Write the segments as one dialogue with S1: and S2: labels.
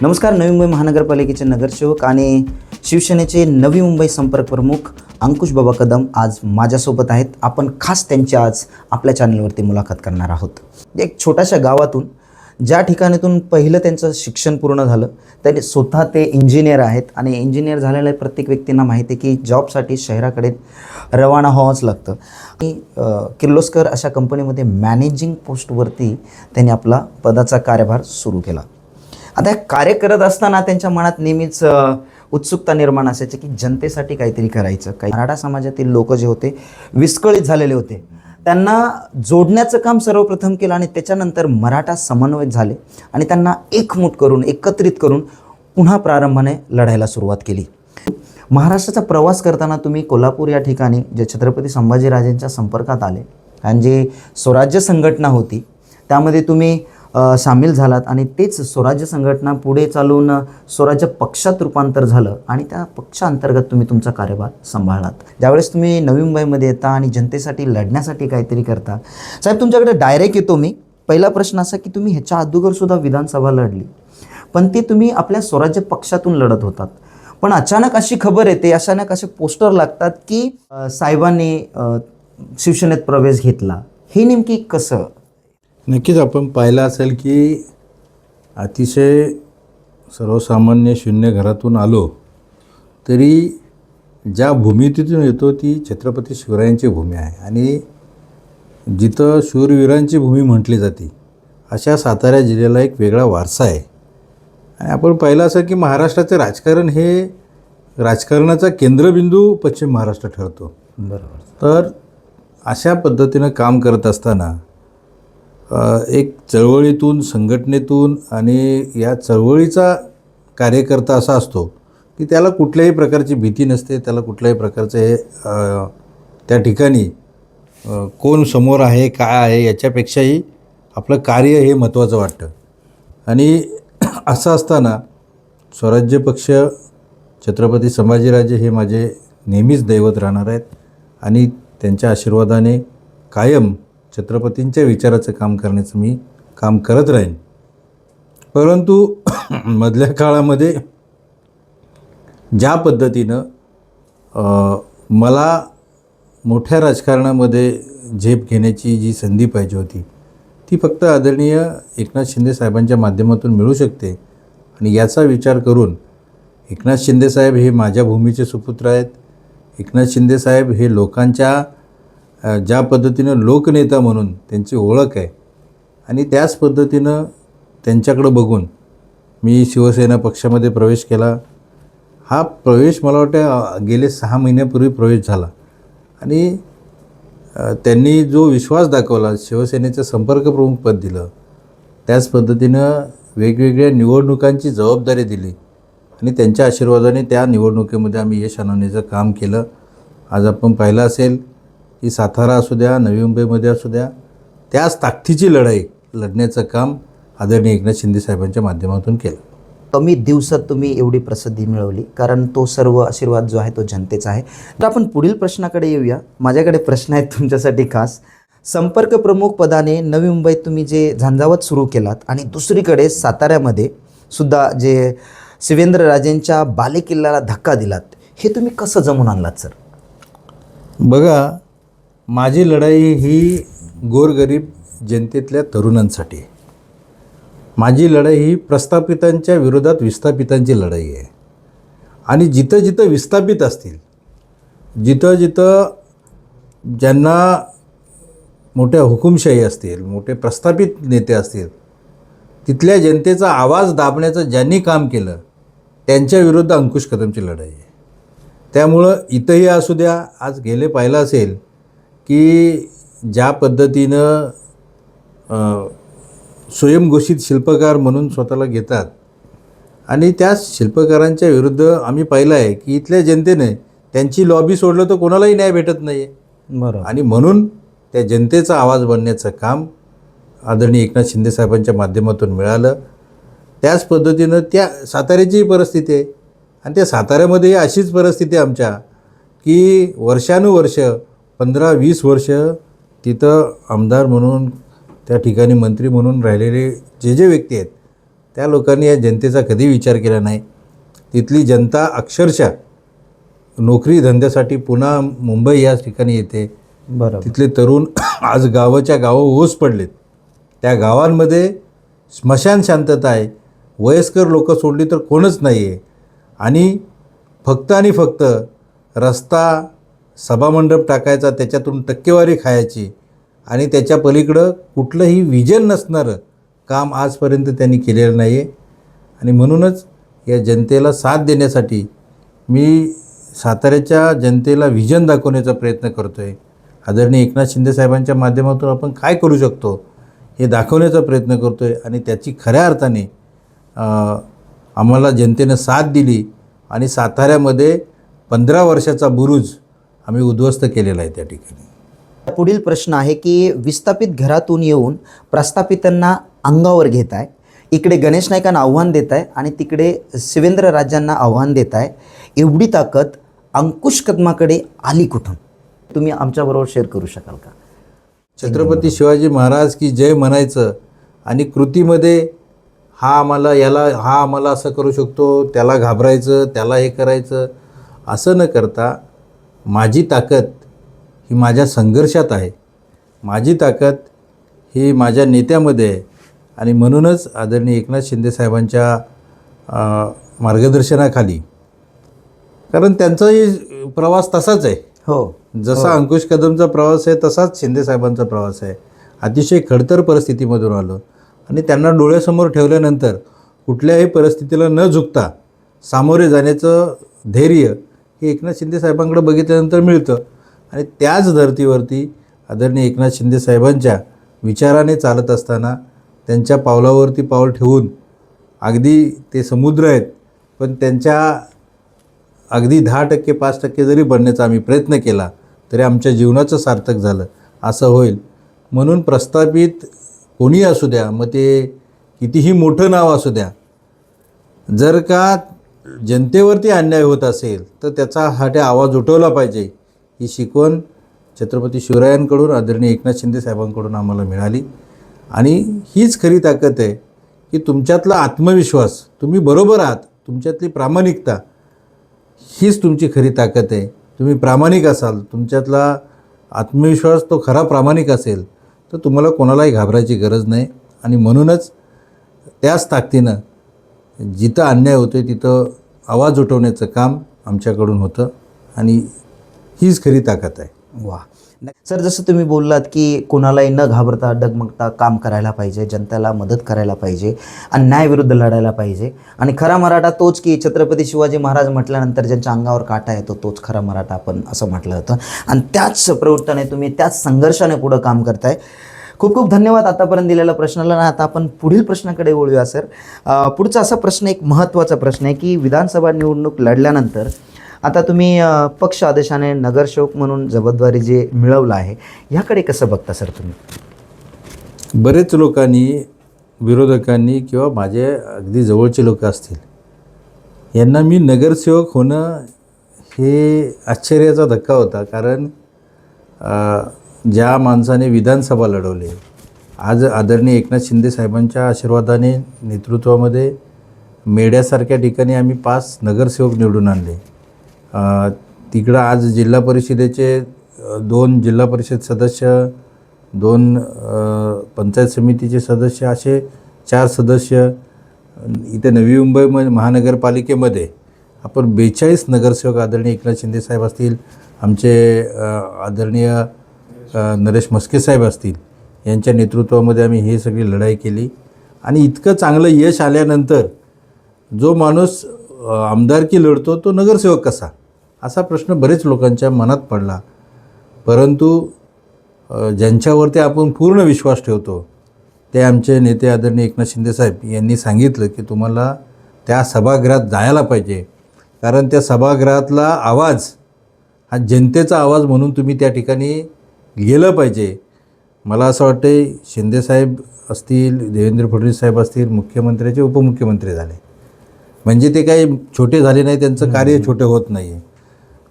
S1: नमस्कार. नवी मुंबई महानगरपालिकेचे नगरसेवक आणि शिवसेनेचे नवी मुंबई संपर्क प्रमुख अंकुश बाबा कदम आज माझ्यासोबत आहेत. आपण खास त्यांची आज आपल्या चॅनलवरती मुलाखत करणार आहोत. एक छोट्याशा गावातून ज्या ठिकाणातून पहिलं त्यांचं शिक्षण पूर्ण झालं, त्यांनी स्वतः ते इंजिनियर आहेत आणि इंजिनियर झालेल्या प्रत्येक व्यक्तींना माहिती आहे की जॉबसाठी शहराकडे रवाना व्हावंच लागतं. आणि किर्लोस्कर अशा कंपनीमध्ये मॅनेजिंग पोस्टवरती त्यांनी आपला पदाचा कार्यभार सुरू केला. आता हे कार्य करत असताना त्यांच्या मनात नेहमीच उत्सुकता निर्माण असायची की जनतेसाठी काहीतरी करायचं. काही मराठा समाजातील लोक जे होते विस्कळीत झालेले होते, त्यांना जोडण्याचं काम सर्वप्रथम केलं आणि त्याच्यानंतर मराठा समन्वय झाले आणि त्यांना एकमूट करून एकत्रित करून पुन्हा प्रारंभाने लढायला सुरुवात केली. महाराष्ट्राचा प्रवास करताना तुम्ही कोल्हापूर या ठिकाणी जे छत्रपती संभाजीराजेंच्या संपर्कात आले आणि जे स्वराज्य संघटना होती त्यामध्ये तुम्ही सामील झालात आणि तेच स्वराज्य संघटना पुढे चालून स्वराज्य पक्षात रूपांतर झालं आणि त्या पक्षांतर्गत तुम्ही तुमचा कार्यभार सांभाळलात. ज्यावेळेस तुम्ही नवी मुंबईमध्ये येता आणि जनतेसाठी लढण्यासाठी काहीतरी करता, साहेब तुमच्याकडे डायरेक्ट येतो मी. पहिला प्रश्न असा की तुम्ही ह्याच्या अगोदरसुद्धा विधानसभा लढली, पण ती तुम्ही आपल्या स्वराज्य पक्षातून लढत होतात. पण अचानक अशी खबर येते, अचानक असे पोस्टर लागतात की साहेबांनी शिवसेनेत प्रवेश घेतला. हे नेमकी कसं?
S2: नक्कीच आपण पाहिलं असेल की अतिशय सर्वसामान्य शून्य घरातून आलो तरी ज्या भूमितीतून येतो ती छत्रपती शिवरायांची भूमी आहे आणि जिथं शूरवीरांची भूमी म्हटली जाते अशा सातारा जिल्ह्याला एक वेगळा वारसा आहे. आणि आपण पाहिलं असं की महाराष्ट्राचे राजकारण हे राजकारणाचा केंद्रबिंदू पश्चिम महाराष्ट्र ठरतो.
S1: बरोबर.
S2: तर अशा पद्धतीनं काम करत असताना एक चळवळीतून संघटनेतून आणि या चळवळीचा कार्यकर्ता असा असतो की त्याला कुठल्याही प्रकारची भीती नसते, त्याला कुठल्याही प्रकारचे त्या ठिकाणी कोण समोर आहे काय आहे याच्यापेक्षाही आपलं कार्य हे महत्त्वाचं वाटतं. आणि असं असताना स्वराज्य पक्ष छत्रपती संभाजीराजे हे माझे नेहमीच दैवत राहणार आहेत आणि त्यांच्या आशीर्वादाने कायम छत्रपतींच्या विचाराचं काम करण्याचं मी काम करत राहीन. परंतु मधल्या काळामध्ये ज्या पद्धतीनं मला मोठ्या राजकारणामध्ये झेप घेण्याची जी संधी पाहिजे होती ती फक्त आदरणीय एकनाथ शिंदे साहेबांच्या माध्यमातून मिळू शकते. आणि याचा विचार करून एकनाथ शिंदे साहेब हे माझ्या भूमीचे सुपुत्र आहेत. एकनाथ शिंदे साहेब हे लोकांच्या ज्या पद्धतीनं लोकनेता म्हणून त्यांची ओळख आहे आणि त्याच पद्धतीनं त्यांच्याकडं बघून मी शिवसेना पक्षामध्ये प्रवेश केला. हा प्रवेश मला वाटतं गेले 6 महिन्यापूर्वी प्रवेश झाला आणि त्यांनी जो विश्वास दाखवला, शिवसेनेचं संपर्क प्रमुख पद दिलं, त्याच पद्धतीनं वेगवेगळ्या निवडणुकांची जबाबदारी दिली आणि त्यांच्या आशीर्वादाने त्या निवडणुकीमध्ये आम्ही यश आणवण्याचं काम केलं. आज आपण पाहिलं असेल की सातारा असू द्या, नवी मुंबईमध्ये असू द्या, त्याच ताकदीची लढाई लढण्याचं काम आदरणीय एकनाथ शिंदे साहेबांच्या माध्यमातून केलं.
S1: कमी दिवसात तुम्ही एवढी प्रसिद्धी मिळवली, कारण तो सर्व आशीर्वाद जो आहे तो जनतेचा आहे. तर आपण पुढील प्रश्नाकडे येऊया. माझ्याकडे प्रश्न आहेत तुमच्यासाठी खास. संपर्क प्रमुख पदाने नवी मुंबईत तुम्ही जे झंझावात सुरू केलात आणि दुसरीकडे साताऱ्यामध्ये सुद्धा जे शिवेंद्रराजेंच्या बालेकिल्ल्याला धक्का दिलात, हे तुम्ही कसं जमून आणलात सर?
S2: बघा, माझी लढाई ही गोरगरीब जनतेतल्या तरुणांसाठी आहे. माझी लढाई ही प्रस्थापितांच्या विरोधात विस्थापितांची लढाई आहे. आणि जिथं जिथं विस्थापित असतील, जिथं जिथं ज्यांना मोठ्या हुकुमशाही असतील, मोठे प्रस्थापित नेते असतील, तिथल्या जनतेचा आवाज दाबण्याचं ज्यांनी काम केलं त्यांच्या विरुद्ध अंकुश कदमची लढाई आहे. त्यामुळं इथंही असू द्या, आज गेले पाहिलं असेल की ज्या पद्धतीनं स्वयंघोषित शिल्पकार म्हणून स्वतःला घेतात आणि त्या शिल्पकारांच्या विरुद्ध आम्ही पाहिलं आहे की इथल्या जनतेने त्यांची लॉबी सोडलं तर कोणालाही न्याय भेटत नाही आहे.
S1: बरोबर.
S2: आणि म्हणून त्या जनतेचा आवाज बनण्याचं काम आदरणीय एकनाथ शिंदे साहेबांच्या माध्यमातून मिळालं. त्याच पद्धतीनं त्या साताऱ्याचीही परिस्थिती आहे आणि त्या साताऱ्यामध्ये अशीच परिस्थिती आमच्या की वर्षानुवर्ष 15-20 वर्ष तिथं आमदार म्हणून त्या ठिकाणी मंत्री म्हणून राहिलेले जे व्यक्ती आहेत त्या लोकांनी या जनतेचा कधी विचार केला नाही. तिथली जनता अक्षरशः नोकरी धंद्यासाठी पुन्हा मुंबई या ठिकाणी येते.
S1: बरोबर.
S2: तिथले तरुण आज गावाच्या गावं ओस पडलेत. त्या गावांमध्ये स्मशान शांतता आहे. वयस्कर लोक सोडली तर कोणच नाही आहे. आणि फक्त रस्ता सभामंडप टाकायचा, त्याच्यातून टक्केवारी खायची आणि त्याच्या पलीकडं कुठलंही विजन नसणारं काम आजपर्यंत त्यांनी केलेलं नाही आहे. आणि म्हणूनच या जनतेला साथ देण्यासाठी मी साताऱ्याच्या जनतेला व्हिजन दाखवण्याचा प्रयत्न करतो आहे. आदरणीय एकनाथ शिंदे साहेबांच्या माध्यमातून आपण काय करू शकतो हे दाखवण्याचा प्रयत्न करतो आहे. आणि त्याची खऱ्या अर्थाने आम्हाला जनतेनं साथ दिली आणि साताऱ्यामध्ये 15 वर्षाचा बुरुज आम्ही उद्ध्वस्त केलेला आहे त्या ठिकाणी.
S1: पुढील प्रश्न आहे की विस्थापित घरातून येऊन प्रस्थापितांना अंगावर घेत आहे. इकडे गणेश नाईकांना आव्हान देत आहे आणि तिकडे शिवेंद्र राजांना आव्हान देत आहे. एवढी ताकद अंकुश कदमाकडे आली कुठून? तुम्ही आमच्याबरोबर शेअर करू शकाल का?
S2: छत्रपती शिवाजी महाराज की जय म्हणायचं आणि कृतीमध्ये हा आम्हाला असं करू शकतो, त्याला घाबरायचं, त्याला हे करायचं, असं न करता माझी ताकद ही माझ्या संघर्षात आहे. माझी ताकद ही माझ्या नेत्यामध्ये आहे. आणि म्हणूनच आदरणीय एकनाथ शिंदे साहेबांच्या मार्गदर्शनाखाली, कारण त्यांचाही प्रवास तसाच आहे.
S1: हो.
S2: जसा अंकुश कदमचा प्रवास आहे तसाच शिंदे साहेबांचा प्रवास आहे. अतिशय खडतर परिस्थितीमधून आलो आणि त्यांना डोळ्यासमोर ठेवल्यानंतर कुठल्याही परिस्थितीला न झुकता सामोरे जाण्याचं धैर्य हे एकनाथ शिंदे साहेबांकडे बघितल्यानंतर मिळतं. आणि त्याच धर्तीवरती आदरणीय एकनाथ शिंदे साहेबांच्या विचाराने चालत असताना त्यांच्या पावलावरती पाऊल ठेवून, अगदी ते समुद्र आहेत पण त्यांच्या अगदी 10% 5% जरी बनण्याचा आम्ही प्रयत्न केला तरी आमच्या जीवनाचं सार्थक झालं असं होईल. म्हणून प्रस्थापित कोणी असू द्या, मग ते कितीही मोठं नाव असू द्या, जर का जनतेवरती अन्याय होत असेल तर त्याचा आवाज उठवला पाहिजे, ही शिकवण छत्रपती शिवरायांकडून आदरणीय एकनाथ शिंदे साहेबांकडून आम्हाला मिळाली. आणि हीच खरी ताकद आहे की तुमच्यातला आत्मविश्वास, तुम्ही बरोबर आहात, तुमच्यातली प्रामाणिकता हीच तुमची खरी ताकद आहे. तुम्ही प्रामाणिक असाल, तुमच्यातला आत्मविश्वास तो खरा प्रामाणिक असेल तर तुम्हाला कोणालाही घाबरायची गरज नाही. आणि म्हणूनच त्याच ताकदीनं जिथं अन्याय होतो आहे तिथं आवाज उठवण्याचं काम आमच्याकडून होतं आणि हीच खरी ताकद आहे.
S1: वा सर, जसं तुम्ही बोललात की कोणालाही न घाबरता डगमगता काम करायला पाहिजे, जनतेला मदत करायला पाहिजे, अन्यायाविरुद्ध लढायला पाहिजे. आणि खरा मराठा तोच की छत्रपती शिवाजी महाराज म्हटल्यानंतर ज्यांच्या अंगावर काटा येतो तोच खरा मराठा आपण असं म्हटलं जातं. आणि त्याच प्रवृत्तीने तुम्ही त्याच संघर्षाने पुढं काम करताय. खूप खूप धन्यवाद आतापर्यंत दिलेल्या प्रश्नाला. आता आपण पुढील प्रश्नाकडे वळूया सर. पुढचा असा प्रश्न, एक महत्त्वाचा प्रश्न आहे की विधानसभा निवडणूक लढल्यानंतर आता तुम्ही पक्ष आदेशाने नगरसेवक म्हणून जबाबदारी जे मिळवलं आहे, ह्याकडे कसं बघता सर तुम्ही?
S2: बरेच लोकांनी, विरोधकांनी किंवा माझे अगदी जवळचे लोक असतील, यांना मी नगरसेवक होणं हे आश्चर्याचा धक्का होता. कारण ज्या माणसाने विधानसभा लढवली, आज आदरणीय एकनाथ शिंदे साहेबांच्या आशीर्वादाने, नेतृत्वामध्ये मेढ्यासारख्या ठिकाणी आम्ही 5 नगरसेवक निवडून आणले. तिकडं आज जिल्हा परिषदेचे 2 जिल्हा परिषद सदस्य, 2 पंचायत समितीचे सदस्य, असे 4 सदस्य. इथे नवी मुंबई महानगरपालिकेमध्ये आपण 42 नगरसेवक आदरणीय एकनाथ शिंदे साहेब असतील, आमचे आदरणीय नरेश म्हस्के साहेब असतील, यांच्या नेतृत्वामध्ये आम्ही ही सगळी लढाई केली. आणि इतकं चांगलं यश आल्यानंतर जो माणूस आमदारकी लढतो तो नगरसेवक कसा, असा प्रश्न बरेच लोकांच्या मनात पडला. परंतु ज्यांच्यावरती आपण पूर्ण विश्वास ठेवतो ते आमचे नेते आदरणीय एकनाथ शिंदे साहेब यांनी सांगितलं की तुम्हाला त्या सभागृहात जायला पाहिजे, कारण त्या सभागृहातला आवाज हा जनतेचा आवाज म्हणून तुम्ही त्या ठिकाणी गेलं पाहिजे. मला असं वाटतं शिंदेसाहेब असतील, देवेंद्र फडणवीस साहेब असतील, मुख्यमंत्र्याचे उपमुख्यमंत्री झाले म्हणजे ते काही छोटे झाले नाही, त्यांचं कार्य छोटे होत नाही आहे.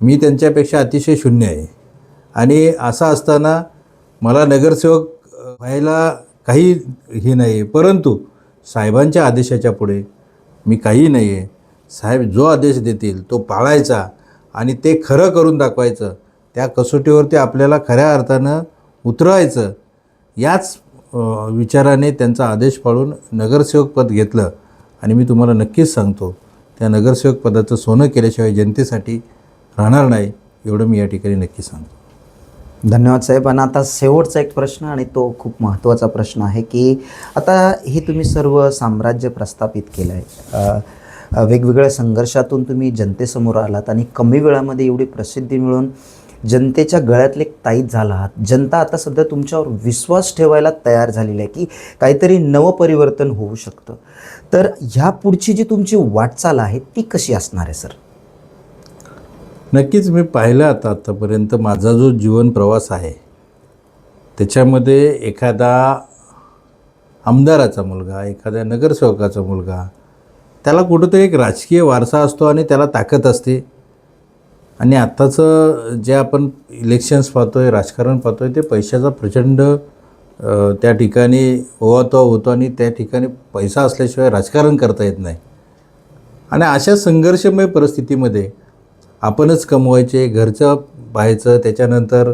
S2: मी त्यांच्यापेक्षा अतिशय शून्य आहे. आणि असं असताना मला नगरसेवक व्हायला काही हे नाही आहे, परंतु साहेबांच्या आदेशाच्या पुढे मी काही नाही आहे. साहेब जो आदेश देतील तो पाळायचा आणि ते खरं करून दाखवायचं. त्या कसोटीवरती आपल्याला खऱ्या अर्थानं उतरवायचं. याच विचाराने त्यांचा आदेश पाळून नगरसेवक पद घेतलं आणि मी तुम्हाला नक्कीच सांगतो त्या नगरसेवक पदाचं सोनं केल्याशिवाय जनतेसाठी राहणार नाही, एवढं मी या ठिकाणी नक्की सांगतो.
S1: धन्यवाद साहेब. आणि आता शेवटचा एक प्रश्न, आणि तो खूप महत्त्वाचा प्रश्न आहे की आता हे तुम्ही सर्व साम्राज्य प्रस्थापित केलं आहे, वेगवेगळ्या संघर्षातून तुम्ही जनतेसमोर आलात आणि कमी वेळामध्ये एवढी प्रसिद्धी मिळून जनतेच्या गळ्यातले एक ताईत झाला आहात. जनता आता सध्या तुमच्यावर विश्वास ठेवायला तयार झालेली आहे की काहीतरी नवपरिवर्तन होऊ शकतं. तर ह्या पुढची जी तुमची वाटचाल आहे ती कशी असणार आहे सर?
S2: नक्कीच मी पाहिलं आत्तापर्यंत माझा जो जीवन प्रवास आहे त्याच्यामध्ये एखादा आमदाराचा मुलगा, एखाद्या नगरसेवकाचा मुलगा, त्याला कुठंतरी एक राजकीय वारसा असतो आणि त्याला ताकद असते. आणि आत्ताचं जे आपण इलेक्शन्स पाहतो आहे, राजकारण पाहतो आहे, ते पैशाचा प्रचंड त्या ठिकाणी ओवातो होतो आणि त्या ठिकाणी पैसा असल्याशिवाय राजकारण करता येत नाही. आणि अशा संघर्षमय परिस्थितीमध्ये आपणच कमवायचे, घरचं पाहायचं, त्याच्यानंतर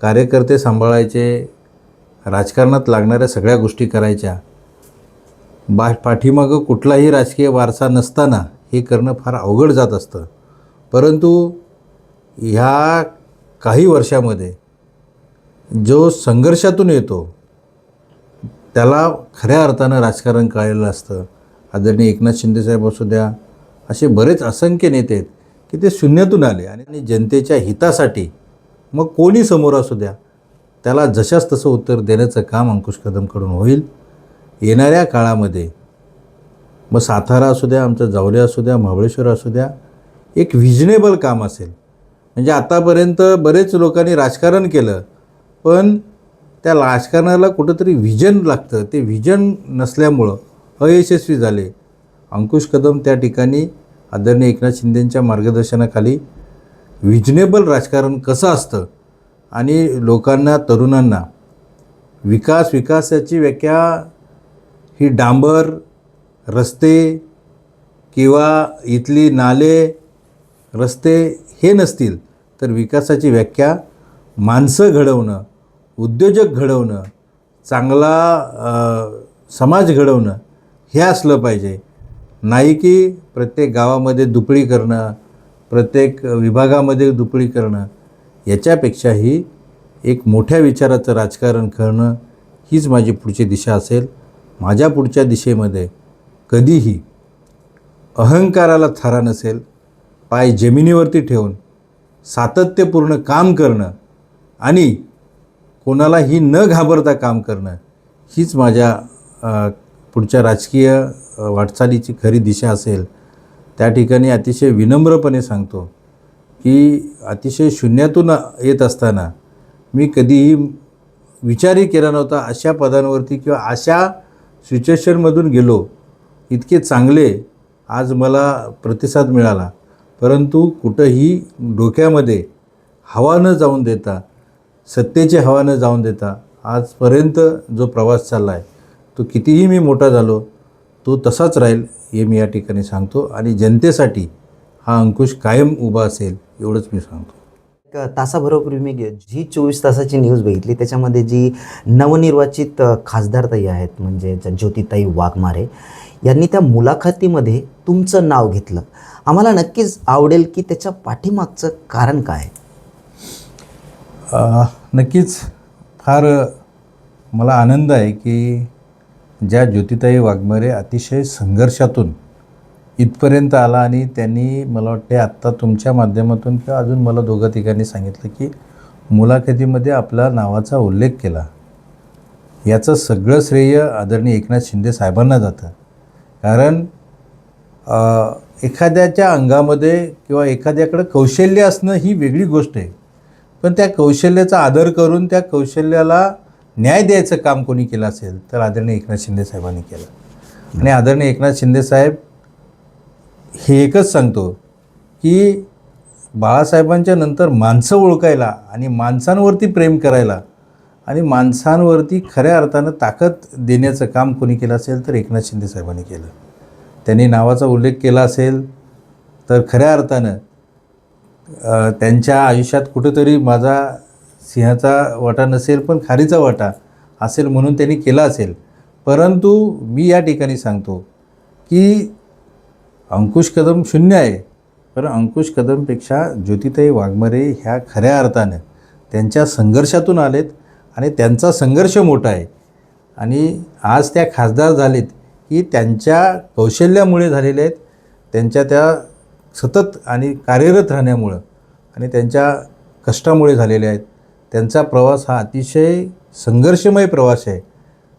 S2: कार्यकर्ते सांभाळायचे, राजकारणात लागणाऱ्या सगळ्या गोष्टी करायच्या. पाठीमागं कुठलाही राजकीय वारसा नसताना हे करणं फार अवघड जात असतं. परंतु ह्या काही वर्षामध्ये जो संघर्षातून येतो त्याला खऱ्या अर्थानं राजकारण कळलेलं असतं. आदरणीय एकनाथ शिंदेसाहेब असू द्या, असे बरेच असंख्य नेते आहेत की ते शून्यातून आले आणि जनतेच्या हितासाठी मग कोणी समोर असू द्या त्याला जशास तसं उत्तर देण्याचं काम अंकुश कदमकडून होईल. येणाऱ्या काळामध्ये मग सातारा असू द्या, आमचं जावले असू द्या, महाबळेश्वर असू द्या, एक विजनेबल काम असेल. म्हणजे आतापर्यंत बरेच लोकांनी राजकारण केलं पण त्या राजकारणाला कुठंतरी व्हिजन लागतं, ते व्हिजन नसल्यामुळं अयशस्वी झाले. अंकुश कदम त्या ठिकाणी आदरणीय एकनाथ शिंदेंच्या मार्गदर्शनाखाली विजनेबल राजकारण कसं असतं आणि लोकांना, तरुणांना विकासाची व्याख्या ही डांबर, रस्ते किंवा इथली नाले रस्ते हे नसतील, तर विकासाची व्याख्या माणसं घडवणं, उद्योजक घडवणं, चांगला समाज घडवणं हे असलं पाहिजे. नाही की प्रत्येक गावामध्ये दुपळी करणं, प्रत्येक विभागामध्ये दुपळी करणं. याच्यापेक्षाही एक मोठ्या विचाराचं राजकारण करणं हीच माझी पुढची दिशा असेल. माझ्या पुढच्या दिशेमध्ये कधीही अहंकाराला थारा नसेल. पाय जमिनीवरती ठेवून सातत्यपूर्ण काम करणं आणि कोणालाही न घाबरता काम करणं हीच माझ्या पुढच्या राजकीय वाटचालीची खरी दिशा असेल. त्या ठिकाणी अतिशय विनम्रपणे सांगतो की अतिशय शून्यातून येत असताना मी कधीही विचारही केला नव्हता अशा पदांवरती किंवा अशा सिच्युएशनमधून गेलो. इतके चांगले आज मला प्रतिसाद मिळाला, परंतु कुठंही डोक्यामध्ये हवा न जाऊन देता, सत्तेची हवा न जाऊन देता आजपर्यंत जो प्रवास चालला आहे तो कितीही मी मोठा झालो तो तसाच राहील हे मी या ठिकाणी सांगतो. आणि जनतेसाठी हा अंकुश कायम उभा असेल एवढंच मी सांगतो.
S1: तासाभरापूर्वी मी जी 24 तासाची न्यूज बघितली त्याच्यामध्ये जी नवनिर्वाचित खासदारताई आहेत म्हणजे ज्योतिताई वाघमारे यांनी त्या मुलाखतीमध्ये तुमचं नाव घेतलं. आम्हाला नक्कीच आवडेल की त्याच्या पाठीमागचं कारण काय?
S2: नक्कीच फार मला आनंद आहे की ज्या ज्योतिताई वाघमारे अतिशय संघर्षातून इथपर्यंत आला आणि त्यांनी मला वाटते आत्ता तुमच्या माध्यमातून किंवा अजून मला दोघं तिघांनी सांगितलं की मुलाखतीमध्ये आपल्या नावाचा उल्लेख केला. याचं सगळं श्रेय आदरणीय एकनाथ शिंदे साहेबांना जातं. कारण एखाद्याच्या अंगामध्ये किंवा एखाद्याकडं कौशल्य असणं ही वेगळी गोष्ट आहे, पण त्या कौशल्याचा आदर करून त्या कौशल्याला न्याय द्यायचं काम कोणी केलं असेल तर आदरणीय एकनाथ शिंदे साहेबांनी केलं. आणि आदरणीय एकनाथ शिंदे साहेब हे एकच सांगतो की बाळासाहेबांच्या नंतर माणसं ओळखायला आणि माणसांवरती प्रेम करायला आणि माणसांवरती खऱ्या अर्थानं ताकद देण्याचं काम कोणी केलं असेल तर एकनाथ शिंदे साहेबांनी केलं. त्यांनी नावाचा उल्लेख केला असेल तर खऱ्या अर्थानं त्यांच्या आयुष्यात कुठंतरी माझा सिंहाचा वाटा नसेल पण खारीचा वाटा असेल म्हणून त्यांनी केला असेल. परंतु मी या ठिकाणी सांगतो की अंकुश कदम शून्य आहे, पण अंकुश कदमपेक्षा ज्योतिताई वाघमारे ह्या खऱ्या अर्थानं त्यांच्या संघर्षातून आलेत आणि त्यांचा संघर्ष मोठा आहे. आणि आज त्या खासदार झालेत की त्यांच्या कौशल्यामुळे झालेले आहेत, त्यांच्या त्या सतत आणि कार्यरत राहण्यामुळं आणि त्यांच्या कष्टामुळे झालेले आहेत. त्यांचा प्रवास हा अतिशय संघर्षमय प्रवास आहे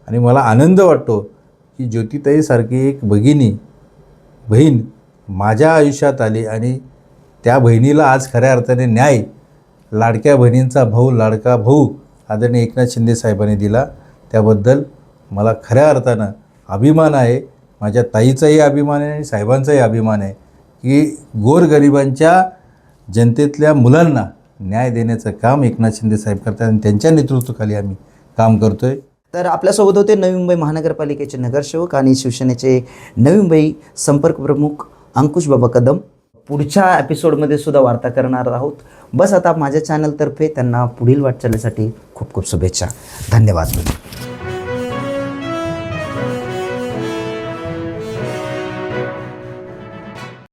S2: आणि मला आनंद वाटतो की ज्योतिताईसारखी एक बहीण माझ्या आयुष्यात आली आणि त्या बहिणीला आज खऱ्या अर्थाने न्याय लाडक्या बहिणींचा भाऊ, लाडका भाऊ आदरणीय एकनाथ शिंदे साहेबांनी दिला. त्याबद्दल मला खऱ्या अर्थानं अभिमान आहे. माझ्या ताईचाही अभिमान आहे आणि साहेबांचाही अभिमान आहे की गोरगरिबांच्या जनतेतल्या मुलांना न्याय देण्याचं काम एकनाथ शिंदे साहेब करतात आणि त्यांच्या नेतृत्वाखाली आम्ही काम करतो आहे.
S1: तर आपल्यासोबत होते नवी मुंबई महानगरपालिकेचे नगरसेवक आणि शिवसेनेचे नवी मुंबई संपर्क प्रमुख अंकुश बाबा कदम. पुढच्या एपिसोडमध्ये सुद्धा वार्ता करणार आहोत. बस आता माझ्या चॅनलतर्फे त्यांना पुढील वाटचालीसाठी खूप खूप शुभेच्छा. धन्यवाद.